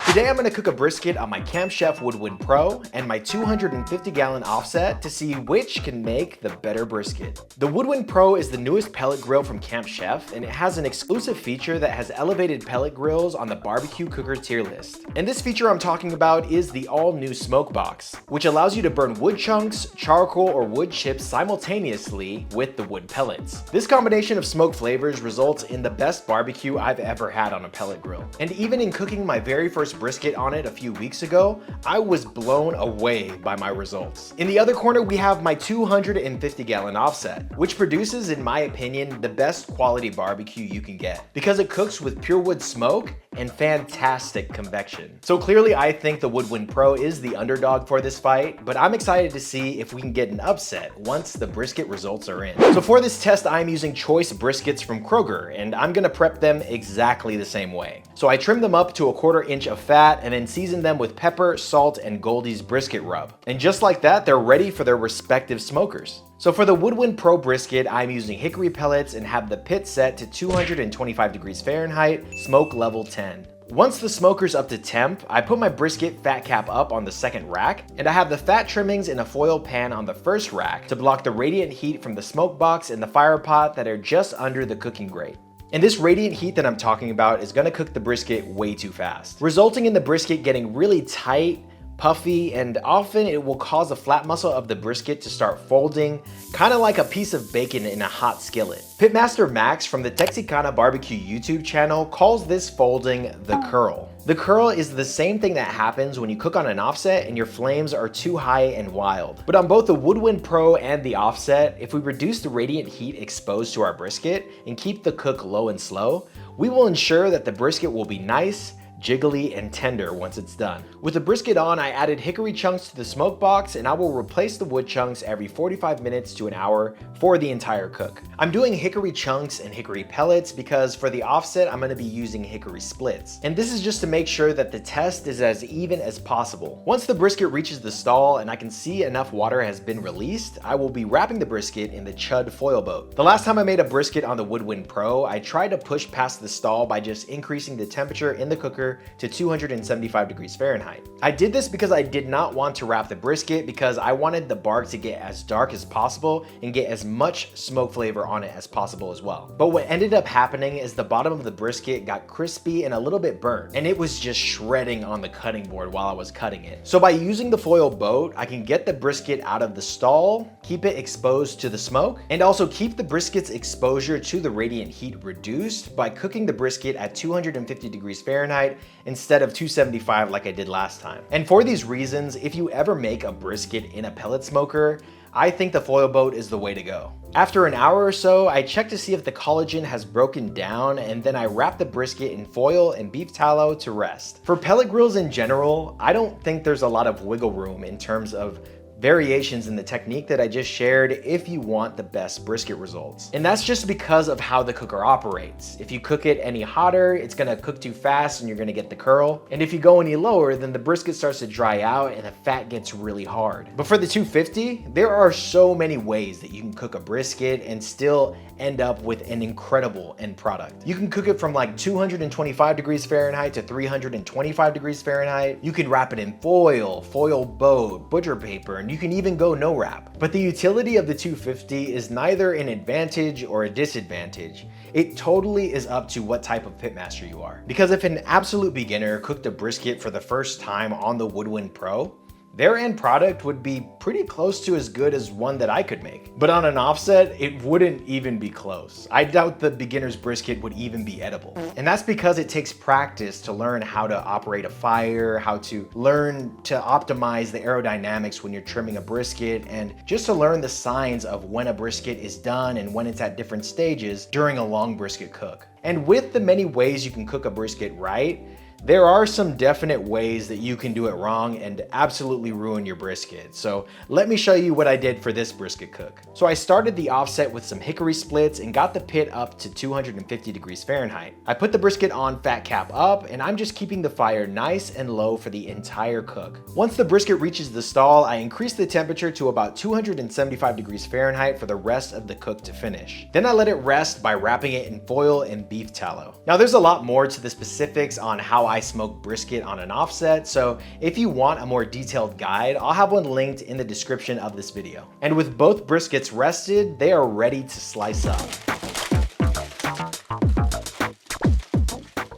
Today I'm going to cook a brisket on my campchef Woodwind Pro and my 250-gallon offset to see which can make the better brisket. The Woodwind Pro is the newest pellet grill from campchef, and it has an exclusive feature that has elevated pellet grills on the barbecue cooker tier list. And this feature I'm talking about is the all-new smoke box, which allows you to burn wood chunks, charcoal, or wood chips simultaneously with the wood pellets. This combination of smoke flavors results in the best barbecue I've ever had on a pellet grill. And even in cooking my very first brisket on it a few weeks ago, I was blown away by my results. In the other corner, we have my 250-gallon offset, which produces, in my opinion, the best quality barbecue you can get because it cooks with pure wood smoke and fantastic convection. So clearly I think the Woodwind Pro is the underdog for this fight, but I'm excited to see if we can get an upset once the brisket results are in. So for this test, I'm using choice briskets from Kroger, and I'm gonna prep them exactly the same way. So I trim them up to 1/4 inch of fat and then season them with pepper, salt, and GOLDEES brisket rub. And just like that, they're ready for their respective smokers. So for the Woodwind Pro brisket, I'm using hickory pellets and have the pit set to 225 degrees Fahrenheit, smoke level 10. Once the smoker's up to temp, I put my brisket fat cap up on the second rack, and I have the fat trimmings in a foil pan on the first rack to block the radiant heat from the smoke box and the fire pot that are just under the cooking grate. And this radiant heat that I'm talking about is gonna cook the brisket way too fast, resulting in the brisket getting really tight, puffy, and often it will cause the flat muscle of the brisket to start folding, kind of like a piece of bacon in a hot skillet. Pitmaster Max from the Texicana Barbecue YouTube channel calls this folding the curl. The curl is the same thing that happens when you cook on an offset and your flames are too high and wild. But on both the Woodwind Pro and the offset, if we reduce the radiant heat exposed to our brisket and keep the cook low and slow, we will ensure that the brisket will be nice, jiggly, and tender once it's done. With the brisket on, I added hickory chunks to the smoke box, and I will replace the wood chunks every 45 minutes to an hour for the entire cook. I'm doing hickory chunks and hickory pellets because for the offset, I'm gonna be using hickory splits. And this is just to make sure that the test is as even as possible. Once the brisket reaches the stall and I can see enough water has been released, I will be wrapping the brisket in the Chud foil boat. The last time I made a brisket on the Woodwind Pro, I tried to push past the stall by just increasing the temperature in the cooker to 275 degrees Fahrenheit. I did this because I did not want to wrap the brisket because I wanted the bark to get as dark as possible and get as much smoke flavor on it as possible as well. But what ended up happening is the bottom of the brisket got crispy and a little bit burnt, and it was just shredding on the cutting board while I was cutting it. So by using the foil boat, I can get the brisket out of the stall, keep it exposed to the smoke, and also keep the brisket's exposure to the radiant heat reduced by cooking the brisket at 250 degrees Fahrenheit instead of 275 like I did last time. And for these reasons, if you ever make a brisket in a pellet smoker, I think the foil boat is the way to go. After an hour or so, I check to see if the collagen has broken down, and then I wrap the brisket in foil and beef tallow to rest. For pellet grills in general, I don't think there's a lot of wiggle room in terms of variations in the technique that I just shared if you want the best brisket results. And that's just because of how the cooker operates. If you cook it any hotter, it's gonna cook too fast and you're gonna get the curl. And if you go any lower, then the brisket starts to dry out and the fat gets really hard. But for the 250, there are so many ways that you can cook a brisket and still end up with an incredible end product. You can cook it from like 225 degrees Fahrenheit to 325 degrees Fahrenheit. You can wrap it in foil, foil boat, butcher paper, and you can even go no wrap. But the utility of the 250 is neither an advantage or a disadvantage. It totally is up to what type of pitmaster you are. Because if an absolute beginner cooked a brisket for the first time on the Woodwind Pro, their end product would be pretty close to as good as one that I could make. But on an offset, it wouldn't even be close. I doubt the beginner's brisket would even be edible. And that's because it takes practice to learn how to operate a fire, how to learn to optimize the aerodynamics when you're trimming a brisket, and just to learn the signs of when a brisket is done and when it's at different stages during a long brisket cook. And with the many ways you can cook a brisket right, there are some definite ways that you can do it wrong and absolutely ruin your brisket. So let me show you what I did for this brisket cook. So I started the offset with some hickory splits and got the pit up to 250 degrees Fahrenheit. I put the brisket on fat cap up, and I'm just keeping the fire nice and low for the entire cook. Once the brisket reaches the stall, I increase the temperature to about 275 degrees Fahrenheit for the rest of the cook to finish. Then I let it rest by wrapping it in foil and beef tallow. Now there's a lot more to the specifics on how I smoke brisket on an offset, so if you want a more detailed guide, I'll have one linked in the description of this video. And with both briskets rested, they are ready to slice up.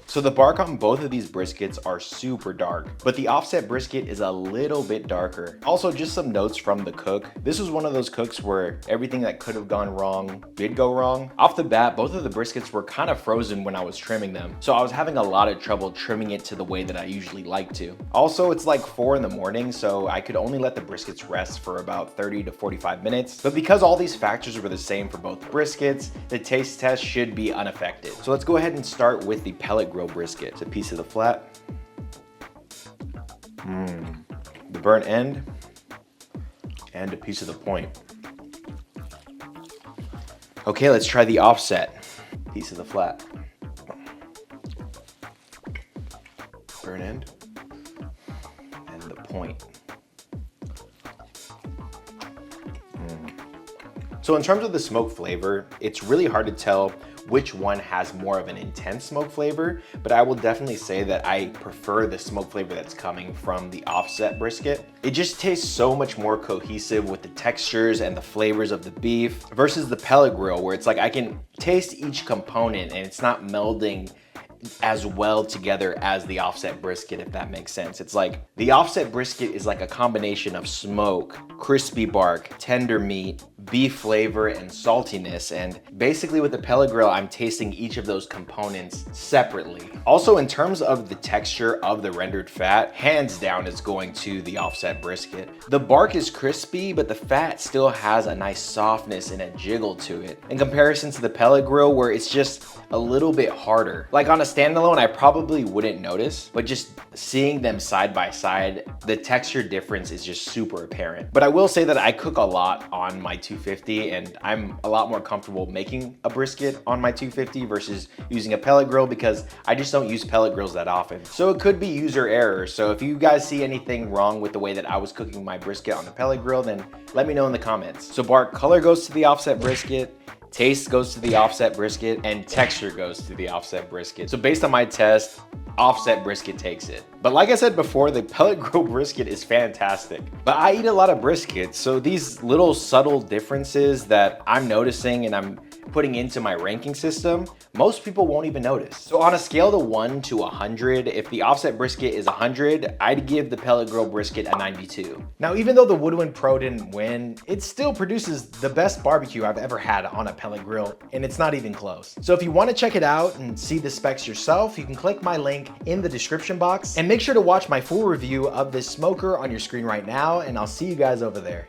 So the bark on both of these briskets are super dark, but the offset brisket is a little bit darker. Also, just some notes from the cook. This was one of those cooks where everything that could have gone wrong did go wrong. Off the bat, both of the briskets were kind of frozen when I was trimming them, so I was having a lot of trouble trimming it to the way that I usually like to. Also, it's like 4 in the morning, so I could only let the briskets rest for about 30 to 45 minutes. But because all these factors were the same for both briskets, the taste test should be unaffected. So let's go ahead and start with the pellet grill brisket. It's a piece of the flat. The burnt end and a piece of the point. Okay, let's try the offset. Piece of the flat. Burnt end and the point. So in terms of the smoke flavor, it's really hard to tell which one has more of an intense smoke flavor, but I will definitely say that I prefer the smoke flavor that's coming from the offset brisket. It just tastes so much more cohesive with the textures and the flavors of the beef versus the pellet grill, where it's like I can taste each component and it's not melding as well together as the offset brisket, if that makes sense. It's like the offset brisket is like a combination of smoke, crispy bark, tender meat, beef flavor, and saltiness. And basically with the pellet grill, I'm tasting each of those components separately. Also, in terms of the texture of the rendered fat, hands down is going to the offset brisket. The bark is crispy, but the fat still has a nice softness and a jiggle to it, in comparison to the pellet grill, where it's just a little bit harder. Like on a standalone, I probably wouldn't notice, but just seeing them side by side, the texture difference is just super apparent. But I will say that I cook a lot on my 250, and I'm a lot more comfortable making a brisket on my 250 versus using a pellet grill, because I just don't use pellet grills that often. So it could be user error. So if you guys see anything wrong with the way that I was cooking my brisket on the pellet grill, then let me know in the comments. So bark color goes to the offset brisket, taste goes to the offset brisket, and texture goes to the offset brisket. So based on my test, offset brisket takes it. But like I said before, the pellet grill brisket is fantastic. But I eat a lot of briskets, so these little subtle differences that I'm noticing and I'm putting into my ranking system, most people won't even notice. So on a scale of 1 to 100, if the offset brisket is 100, I'd give the pellet grill brisket a 92. Now, even though the Woodwind Pro didn't win, it still produces the best barbecue I've ever had on a pellet grill, and it's not even close. So if you want to check it out and see the specs yourself, you can click my link in the description box, and make sure to watch my full review of this smoker on your screen right now, and I'll see you guys over there.